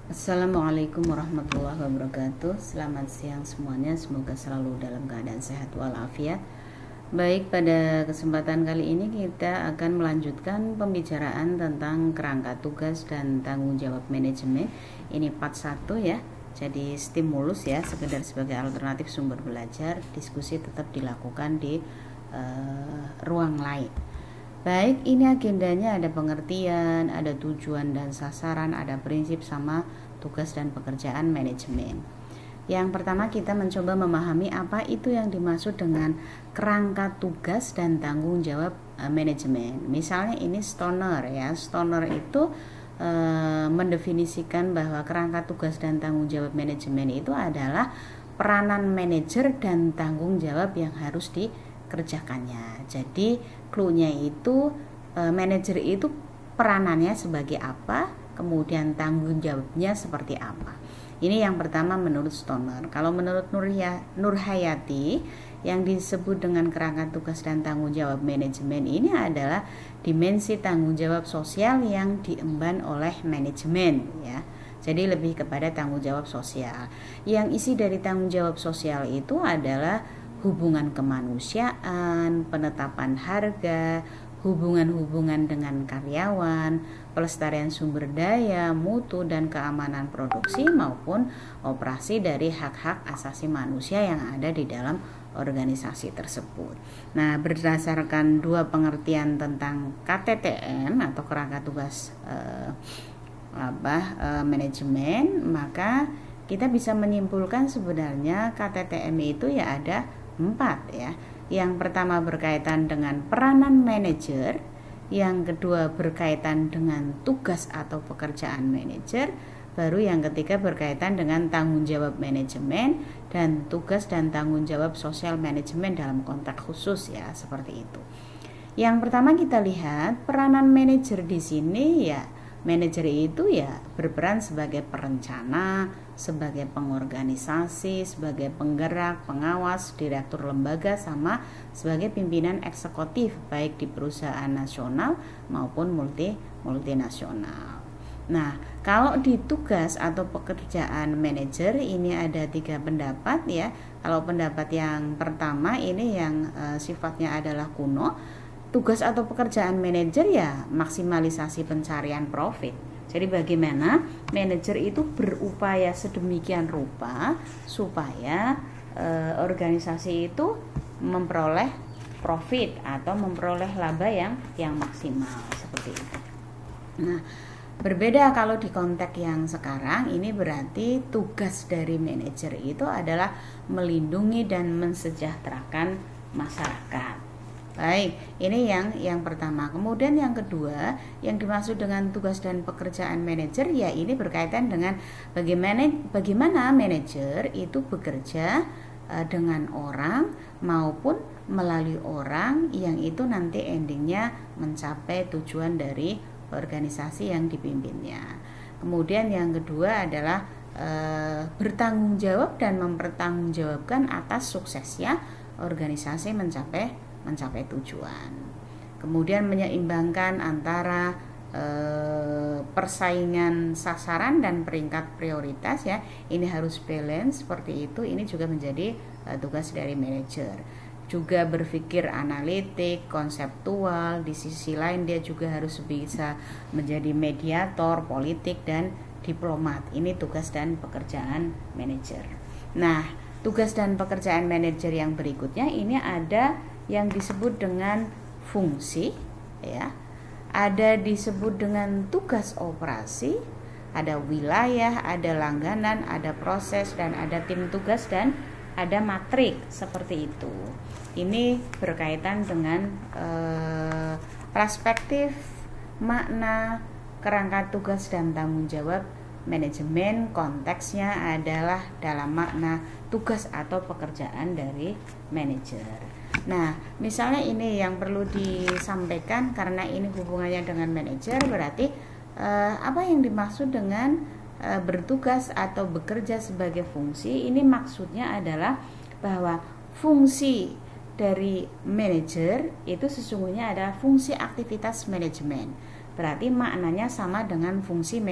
Assalamualaikum warahmatullahi wabarakatuh. Selamat siang semuanya, semoga selalu dalam keadaan sehat walafiat. Baik, pada kesempatan kali ini kita akan melanjutkan pembicaraan tentang kerangka tugas dan tanggung jawab manajemen. Ini part 1 ya. Jadi stimulus ya, sekedar sebagai alternatif sumber belajar. Diskusi tetap dilakukan di ruang lain. Baik, ini agendanya ada pengertian, ada tujuan dan sasaran, ada prinsip sama tugas dan pekerjaan manajemen. Yang pertama kita mencoba memahami apa itu yang dimaksud dengan kerangka tugas dan tanggung jawab manajemen. Misalnya ini Stoner ya, Stoner itu mendefinisikan bahwa kerangka tugas dan tanggung jawab manajemen itu adalah peranan manajer dan tanggung jawab yang harus dikerjakannya. Jadi clue-nya itu manajer itu peranannya sebagai apa, kemudian tanggung jawabnya seperti apa. Ini yang pertama menurut Stoner. Kalau menurut Nur Hayati, yang disebut dengan kerangka tugas dan tanggung jawab manajemen ini adalah dimensi tanggung jawab sosial yang diemban oleh manajemen ya. Jadi lebih kepada tanggung jawab sosial. Yang isi dari tanggung jawab sosial itu adalah hubungan kemanusiaan, penetapan harga, hubungan-hubungan dengan karyawan, pelestarian sumber daya, mutu dan keamanan produksi maupun operasi dari hak-hak asasi manusia yang ada di dalam organisasi tersebut. Nah, berdasarkan dua pengertian tentang KTTM atau kerangka tugas manajemen, maka kita bisa menyimpulkan sebenarnya KTTM itu ya ada 4 ya. Yang pertama berkaitan dengan peranan manajer, yang kedua berkaitan dengan tugas atau pekerjaan manajer, baru yang ketiga berkaitan dengan tanggung jawab manajemen dan tugas dan tanggung jawab sosial manajemen dalam konteks khusus ya, seperti itu. Yang pertama kita lihat peranan manajer di sini ya. Manajer itu ya berperan sebagai perencana, sebagai pengorganisasi, sebagai penggerak, pengawas, direktur lembaga, sama sebagai pimpinan eksekutif baik di perusahaan nasional maupun multinasional. Nah, kalau di tugas atau pekerjaan manajer ini ada 3 pendapat ya. Kalau pendapat yang pertama ini yang sifatnya adalah kuno. Tugas atau pekerjaan manajer ya maksimalisasi pencarian profit. Jadi bagaimana manajer itu berupaya sedemikian rupa supaya organisasi itu memperoleh profit atau memperoleh laba yang maksimal seperti itu. Nah, berbeda kalau di konteks yang sekarang ini berarti tugas dari manajer itu adalah melindungi dan mensejahterakan masyarakat. Baik, ini yang pertama. Kemudian yang kedua, yang dimaksud dengan tugas dan pekerjaan manajer ya ini berkaitan dengan bagaimana manajer itu bekerja dengan orang maupun melalui orang yang itu nanti endingnya mencapai tujuan dari organisasi yang dipimpinnya. Kemudian yang kedua adalah bertanggung jawab dan mempertanggungjawabkan atas suksesnya organisasi mencapai tujuan. Kemudian menyeimbangkan antara persaingan sasaran dan peringkat prioritas ya. Ini harus balance seperti itu. Ini juga menjadi tugas dari manajer. Juga berpikir analitik, konseptual. Di sisi lain dia juga harus bisa menjadi mediator politik dan diplomat. Ini tugas dan pekerjaan manajer. Nah, tugas dan pekerjaan manajer yang berikutnya ini ada yang disebut dengan fungsi ya, ada disebut dengan tugas operasi, ada wilayah, ada langganan, ada proses, dan ada tim tugas, dan ada matrik seperti itu. Ini berkaitan dengan perspektif makna kerangka tugas dan tanggung jawab manajemen. Konteksnya adalah dalam makna tugas atau pekerjaan dari manajer. Nah, misalnya ini yang perlu disampaikan karena ini hubungannya dengan manajer, berarti apa yang dimaksud dengan bertugas atau bekerja sebagai fungsi? Ini maksudnya adalah bahwa fungsi dari manajer itu sesungguhnya adalah fungsi aktivitas manajemen. Berarti maknanya sama dengan fungsi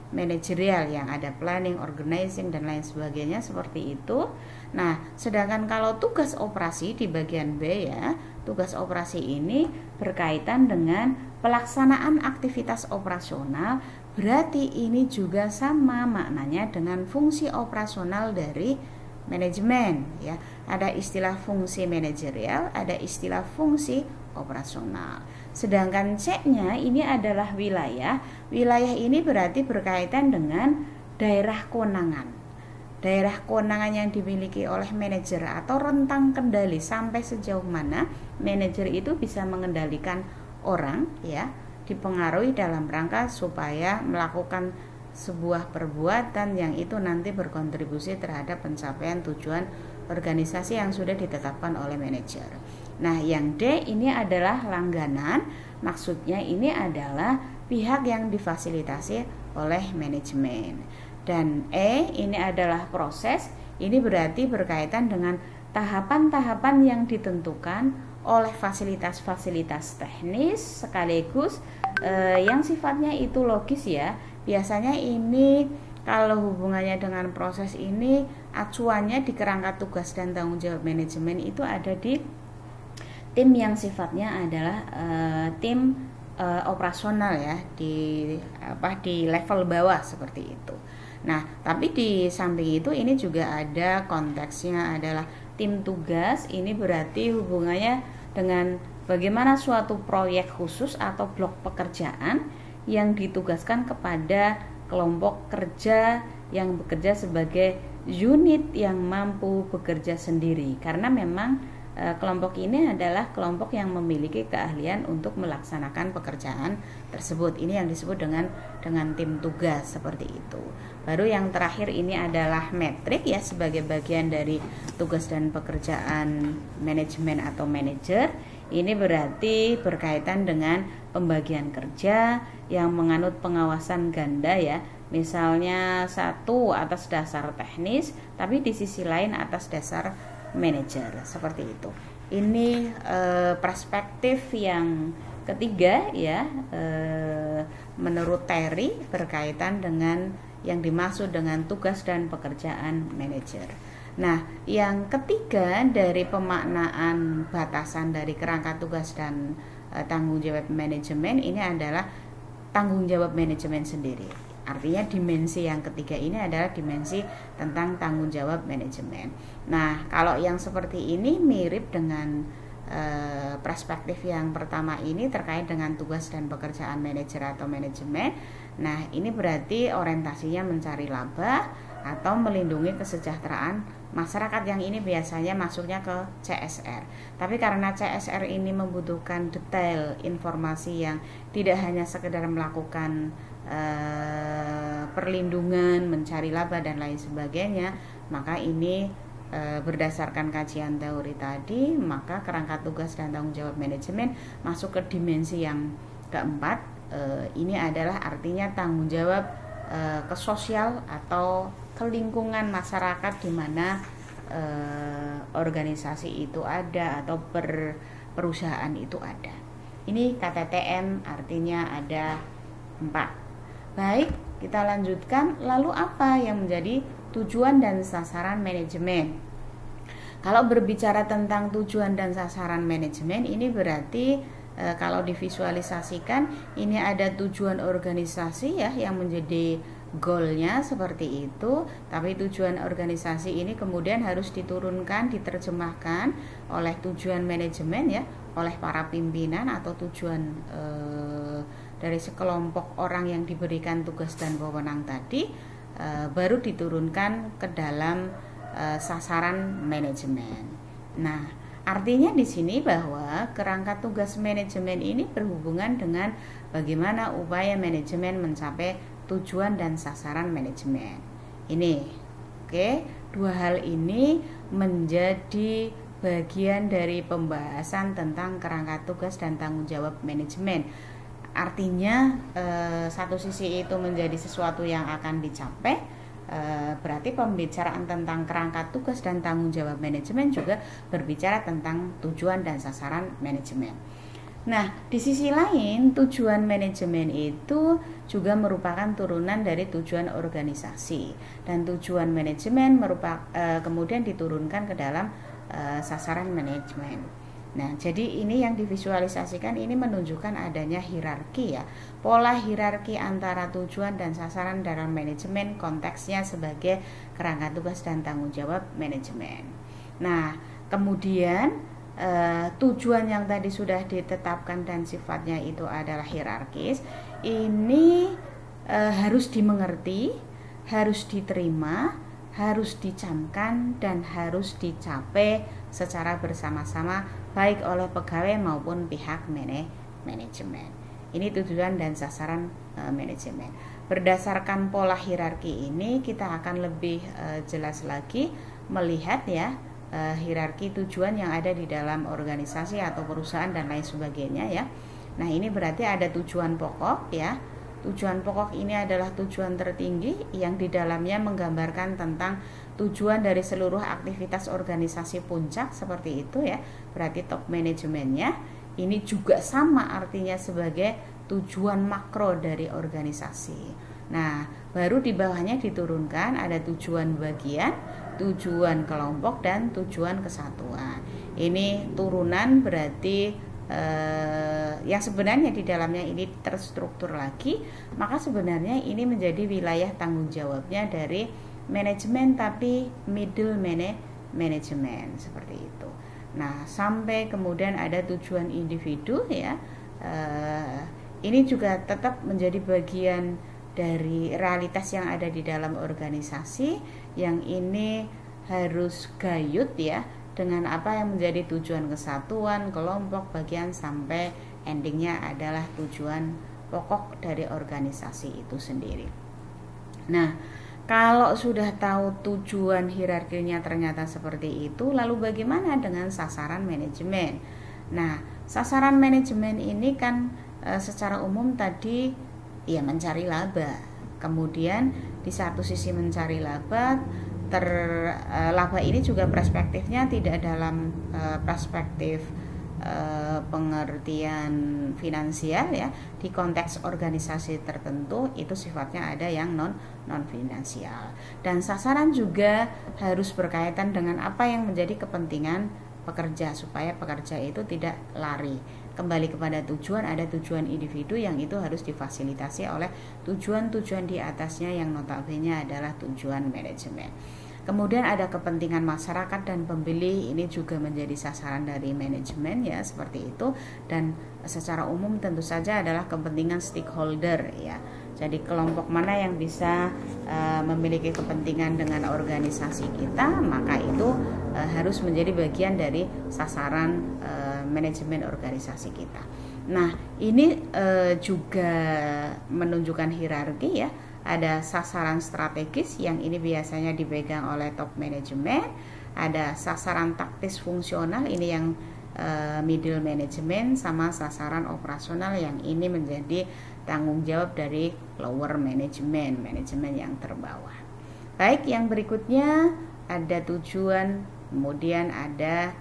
manajerial yang ada planning, organizing dan lain sebagainya seperti itu. Nah, sedangkan kalau tugas operasi di bagian B ya, tugas operasi ini berkaitan dengan pelaksanaan aktivitas operasional, berarti ini juga sama maknanya dengan fungsi operasional dari manajemen ya. Ada istilah fungsi manajerial, ada istilah fungsi operasional. Sedangkan C-nya ini adalah wilayah. Wilayah ini berarti berkaitan dengan daerah kewenangan. Daerah kewenangan yang dimiliki oleh manajer atau rentang kendali sampai sejauh mana manajer itu bisa mengendalikan orang ya, dipengaruhi dalam rangka supaya melakukan sebuah perbuatan yang itu nanti berkontribusi terhadap pencapaian tujuan organisasi yang sudah ditetapkan oleh manajer. Nah, yang D ini adalah langganan, maksudnya ini adalah pihak yang difasilitasi oleh manajemen. Dan E ini adalah proses, ini berarti berkaitan dengan tahapan-tahapan yang ditentukan oleh fasilitas-fasilitas teknis sekaligus yang sifatnya itu logis ya. Biasanya ini kalau hubungannya dengan proses ini acuannya di kerangka tugas dan tanggung jawab manajemen itu ada di tim yang sifatnya adalah tim operasional ya, di level bawah seperti itu. Nah, tapi di samping itu ini juga ada konteksnya adalah tim tugas. Ini berarti hubungannya dengan bagaimana suatu proyek khusus atau blok pekerjaan yang ditugaskan kepada kelompok kerja yang bekerja sebagai unit yang mampu bekerja sendiri, karena memang kelompok ini adalah kelompok yang memiliki keahlian untuk melaksanakan pekerjaan tersebut. Ini yang disebut dengan tim tugas seperti itu. Baru yang terakhir ini adalah metrik ya, sebagai bagian dari tugas dan pekerjaan manajemen atau manajer. Ini berarti berkaitan dengan pembagian kerja yang menganut pengawasan ganda ya. Misalnya satu atas dasar teknis, tapi di sisi lain atas dasar manajer seperti itu. Ini perspektif yang ketiga ya, menurut Terry berkaitan dengan yang dimaksud dengan tugas dan pekerjaan manajer. Nah, yang ketiga dari pemaknaan batasan dari kerangka tugas dan tanggung jawab manajemen ini adalah tanggung jawab manajemen sendiri. Artinya dimensi yang ketiga ini adalah dimensi tentang tanggung jawab manajemen. Nah, kalau yang seperti ini mirip dengan perspektif yang pertama ini terkait dengan tugas dan pekerjaan manajer atau manajemen. Nah, ini berarti orientasinya mencari laba atau melindungi kesejahteraan masyarakat, yang ini biasanya masuknya ke CSR. Tapi karena CSR ini membutuhkan detail informasi yang tidak hanya sekedar melakukan perlindungan, mencari laba dan lain sebagainya, maka ini berdasarkan kajian teori tadi, maka kerangka tugas dan tanggung jawab manajemen masuk ke dimensi yang keempat. Ini adalah artinya tanggung jawab ke sosial atau ke lingkungan masyarakat di mana organisasi itu ada atau perusahaan itu ada. Ini KTTM artinya ada 4. Baik, kita lanjutkan. Lalu apa yang menjadi tujuan dan sasaran manajemen? Kalau berbicara tentang tujuan dan sasaran manajemen, ini berarti kalau divisualisasikan ini ada tujuan organisasi ya yang menjadi goalnya seperti itu. Tapi tujuan organisasi ini kemudian harus diturunkan, diterjemahkan oleh tujuan manajemen ya, oleh para pimpinan atau tujuan dari sekelompok orang yang diberikan tugas dan wewenang tadi, baru diturunkan ke dalam sasaran manajemen. Nah, artinya di sini bahwa kerangka tugas manajemen ini berhubungan dengan bagaimana upaya manajemen mencapai tujuan dan sasaran manajemen. Ini, oke, dua hal ini menjadi bagian dari pembahasan tentang kerangka tugas dan tanggung jawab manajemen. Artinya satu sisi itu menjadi sesuatu yang akan dicapai, berarti pembicaraan tentang kerangka tugas dan tanggung jawab manajemen juga berbicara tentang tujuan dan sasaran manajemen. Nah, di sisi lain, tujuan manajemen itu juga merupakan turunan dari tujuan organisasi, dan tujuan manajemen kemudian diturunkan ke dalam sasaran manajemen. Nah, jadi ini yang divisualisasikan ini menunjukkan adanya hierarki ya, pola hierarki antara tujuan dan sasaran dalam manajemen, konteksnya sebagai kerangka tugas dan tanggung jawab manajemen. Nah, kemudian tujuan yang tadi sudah ditetapkan dan sifatnya itu adalah hierarkis, ini harus dimengerti, harus diterima, harus dicamkan, dan harus dicapai secara bersama-sama baik oleh pegawai maupun pihak manajemen. Ini tujuan dan sasaran manajemen. Berdasarkan pola hierarki ini kita akan lebih jelas lagi melihat ya hierarki tujuan yang ada di dalam organisasi atau perusahaan dan lain sebagainya ya. Nah, ini berarti ada tujuan pokok ya. Tujuan pokok ini adalah tujuan tertinggi yang di dalamnya menggambarkan tentang tujuan dari seluruh aktivitas organisasi puncak seperti itu ya. Berarti top manajemennya ini juga sama artinya sebagai tujuan makro dari organisasi. Nah, baru di bawahnya diturunkan ada tujuan bagian, tujuan kelompok, dan tujuan kesatuan. Ini turunan berarti yang sebenarnya di dalamnya ini terstruktur lagi, maka sebenarnya ini menjadi wilayah tanggung jawabnya dari manajemen tapi middle management seperti itu. Nah, sampai kemudian ada tujuan individu ya, ini juga tetap menjadi bagian dari realitas yang ada di dalam organisasi, yang ini harus gayut ya dengan apa yang menjadi tujuan kesatuan, kelompok, bagian, sampai endingnya adalah tujuan pokok dari organisasi itu sendiri. Nah, kalau sudah tahu tujuan hierarkinya ternyata seperti itu, lalu bagaimana dengan sasaran manajemen? Nah, sasaran manajemen ini kan secara umum tadi ya mencari laba. Kemudian di satu sisi mencari laba, laba ini juga perspektifnya tidak dalam perspektif pengertian finansial ya. Di konteks organisasi tertentu itu sifatnya ada yang non finansial. Dan sasaran juga harus berkaitan dengan apa yang menjadi kepentingan pekerja supaya pekerja itu tidak lari. Kembali kepada tujuan, ada tujuan individu yang itu harus difasilitasi oleh tujuan-tujuan di atasnya yang notabene adalah tujuan manajemen. Kemudian ada kepentingan masyarakat dan pembeli, ini juga menjadi sasaran dari manajemen ya, seperti itu. Dan secara umum tentu saja adalah kepentingan stakeholder ya. Jadi kelompok mana yang bisa memiliki kepentingan dengan organisasi kita, maka itu harus menjadi bagian dari sasaran manajemen organisasi kita. Nah, ini juga menunjukkan hierarki ya. Ada sasaran strategis yang ini biasanya dipegang oleh top manajemen. Ada sasaran taktis fungsional, ini yang middle management, sama sasaran operasional yang ini menjadi tanggung jawab dari lower management, manajemen yang terbawah. Baik, yang berikutnya ada tujuan, kemudian ada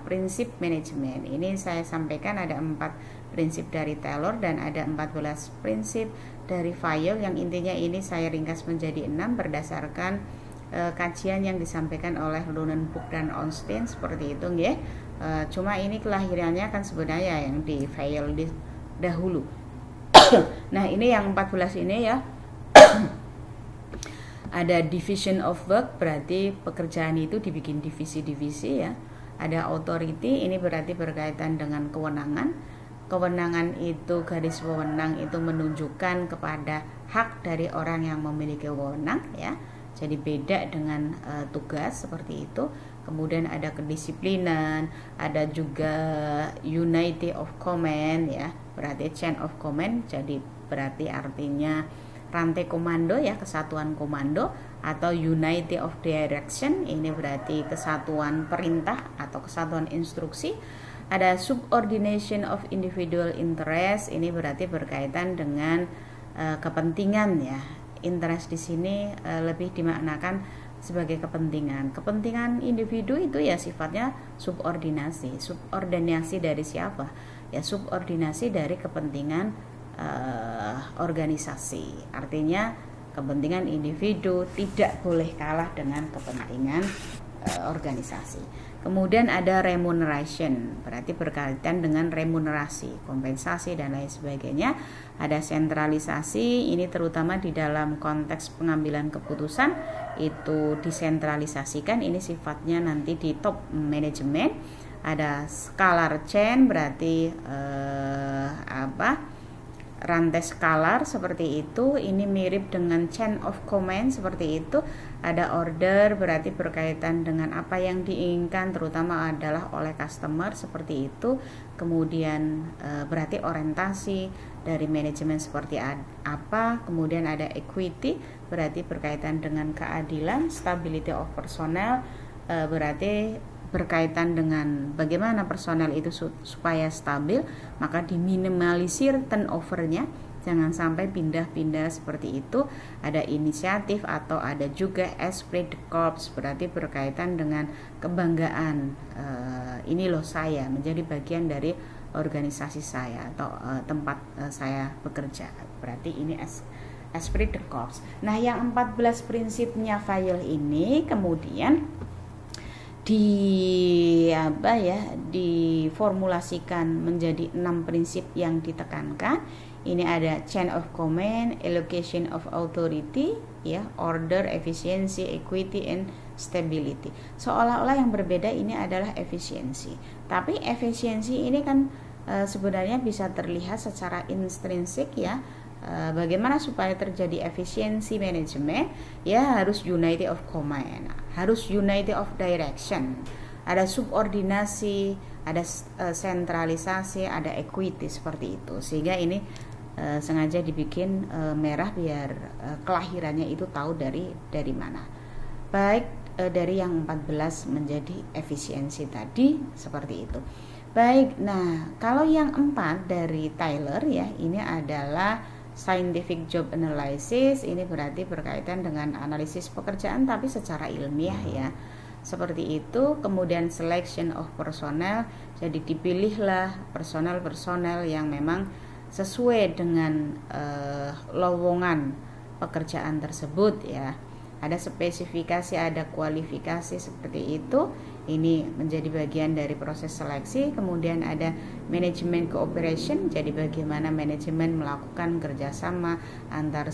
prinsip manajemen. Ini saya sampaikan ada 4 prinsip dari Taylor dan ada 14 prinsip dari Fayol, yang intinya ini saya ringkas menjadi 6 berdasarkan kajian yang disampaikan oleh Lunenburg dan Ornstein seperti itu ya. Cuma ini kelahirannya kan sebenarnya yang di Fayol dahulu. Nah, ini yang 14 ini ya. Ada division of work, berarti pekerjaan itu dibikin divisi-divisi ya. Ada authority, ini berarti berkaitan dengan kewenangan. Kewenangan itu, garis wewenang itu menunjukkan kepada hak dari orang yang memiliki wewenang ya. Jadi beda dengan tugas seperti itu. Kemudian ada kedisiplinan, ada juga unity of command ya, berarti chain of command, jadi berarti artinya rantai komando ya, kesatuan komando. Atau unity of direction, ini berarti kesatuan perintah atau kesatuan instruksi. Ada subordination of individual interest, ini berarti berkaitan dengan kepentingan ya. Interest di sini lebih dimaknakan sebagai kepentingan. Kepentingan individu itu ya sifatnya subordinasi. Subordinasi dari siapa? ya subordinasi dari kepentingan organisasi. Artinya kepentingan individu tidak boleh kalah dengan kepentingan organisasi. Kemudian ada remuneration, berarti berkaitan dengan remunerasi, kompensasi dan lain sebagainya. Ada sentralisasi, ini terutama di dalam konteks pengambilan keputusan itu disentralisasikan, ini sifatnya nanti di top manajemen. Ada scalar chain, berarti rantai skalar seperti itu, ini mirip dengan chain of command seperti itu. Ada order, berarti berkaitan dengan apa yang diinginkan terutama adalah oleh customer seperti itu. Kemudian berarti orientasi dari manajemen seperti apa. Kemudian ada equity, berarti berkaitan dengan keadilan. Stability of personnel, berarti berkaitan dengan bagaimana personel itu supaya stabil, maka diminimalisir turnovernya, jangan sampai pindah-pindah seperti itu. Ada inisiatif atau ada juga esprit de corps, berarti berkaitan dengan kebanggaan, ini loh saya menjadi bagian dari organisasi saya atau tempat saya bekerja, berarti ini esprit de corps. Nah, yang 14 prinsipnya Vail ini kemudian diformulasikan menjadi 6 prinsip yang ditekankan. Ini ada chain of command, allocation of authority, ya, order, efficiency, equity, and stability. Seolah-olah yang berbeda ini adalah efisiensi. Tapi efisiensi ini kan sebenarnya bisa terlihat secara intrinsik, ya. Bagaimana supaya terjadi efisiensi manajemen, ya harus unity of command, harus unity of direction, ada subordinasi, ada sentralisasi, ada equity seperti itu. Sehingga ini sengaja dibikin merah biar kelahirannya itu tahu dari mana. Baik, dari yang 14 menjadi efisiensi tadi seperti itu. Baik, nah kalau yang 4 dari Taylor, ya, ini adalah scientific job analysis. Ini berarti berkaitan dengan analisis pekerjaan tapi secara ilmiah, ya, seperti itu. Kemudian selection of personnel, jadi dipilihlah personel yang memang sesuai dengan lowongan pekerjaan tersebut, ya. Ada spesifikasi, ada kualifikasi seperti itu. Ini menjadi bagian dari proses seleksi. Kemudian ada manajemen cooperation, jadi bagaimana manajemen melakukan kerjasama antar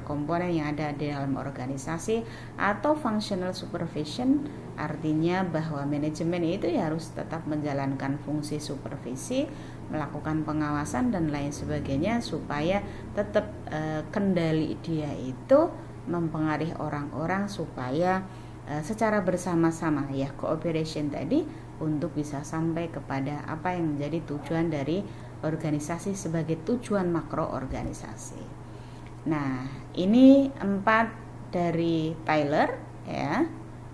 komponen yang ada di dalam organisasi. Atau functional supervision, artinya bahwa manajemen itu ya harus tetap menjalankan fungsi supervisi, melakukan pengawasan dan lain sebagainya supaya tetap kendali dia itu mempengaruhi orang-orang supaya secara bersama-sama, ya, cooperation tadi, untuk bisa sampai kepada apa yang menjadi tujuan dari organisasi sebagai tujuan makro organisasi. Nah, ini 4 dari Taylor, ya,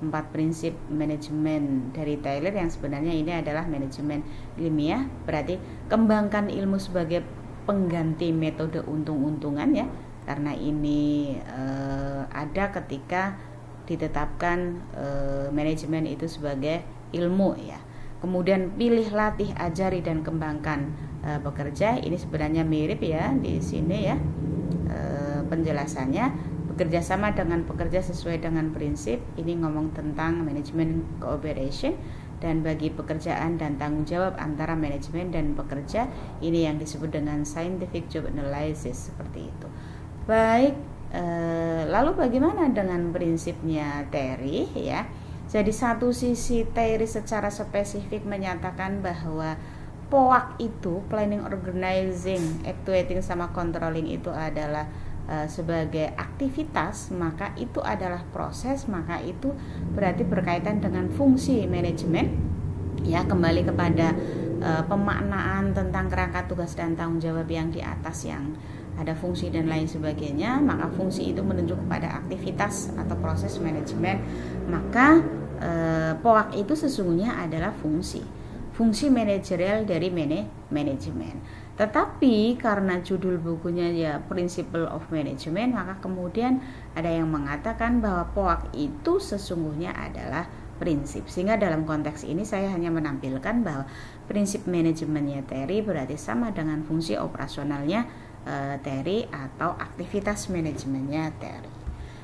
4 prinsip manajemen dari Taylor yang sebenarnya ini adalah manajemen ilmiah, berarti kembangkan ilmu sebagai pengganti metode untung-untungan, ya, karena ini ada ketika ditetapkan manajemen itu sebagai ilmu, ya. Kemudian pilih, latih, ajari dan kembangkan pekerja. Ini sebenarnya mirip, ya, di sini, ya, penjelasannya. Bekerja sama dengan pekerja sesuai dengan prinsip. Ini ngomong tentang manajemen cooperation. Dan bagi pekerjaan dan tanggung jawab antara manajemen dan pekerja, ini yang disebut dengan scientific job analysis, seperti itu. Baik, lalu bagaimana dengan prinsipnya Terry, ya? Jadi satu sisi Terry secara spesifik menyatakan bahwa POAK itu, planning, organizing, actuating sama controlling itu adalah sebagai aktivitas, maka itu adalah proses, maka itu berarti berkaitan dengan fungsi manajemen, ya, kembali kepada pemaknaan tentang kerangka tugas dan tanggung jawab yang di atas, yang ada fungsi dan lain sebagainya. Maka fungsi itu menunjuk kepada aktivitas atau proses manajemen. Maka POAK itu sesungguhnya adalah fungsi manajerial dari manajemen. Tetapi karena judul bukunya, ya, Principle of Management, maka kemudian ada yang mengatakan bahwa POAK itu sesungguhnya adalah prinsip. Sehingga dalam konteks ini saya hanya menampilkan bahwa prinsip manajemennya Terry berarti sama dengan fungsi operasionalnya Terry atau aktivitas manajemennya Terry.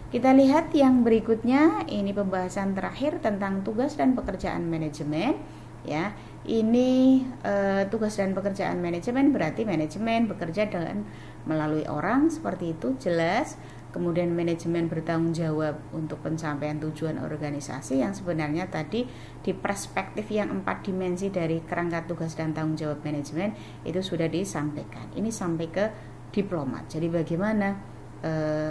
Kita lihat yang berikutnya, ini pembahasan terakhir tentang tugas dan pekerjaan manajemen. Ya, ini tugas dan pekerjaan manajemen berarti manajemen bekerja dengan melalui orang, seperti itu jelas. Kemudian manajemen bertanggung jawab untuk pencapaian tujuan organisasi, yang sebenarnya tadi di perspektif yang 4 dimensi dari kerangka tugas dan tanggung jawab manajemen itu sudah disampaikan. Ini sampai ke diplomat. Jadi bagaimana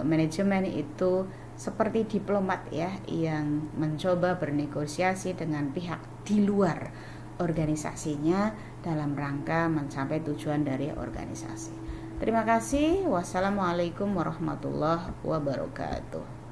manajemen itu seperti diplomat ya, yang mencoba bernegosiasi dengan pihak di luar organisasinya dalam rangka mencapai tujuan dari organisasi. Terima kasih. Wassalamualaikum warahmatullahi wabarakatuh.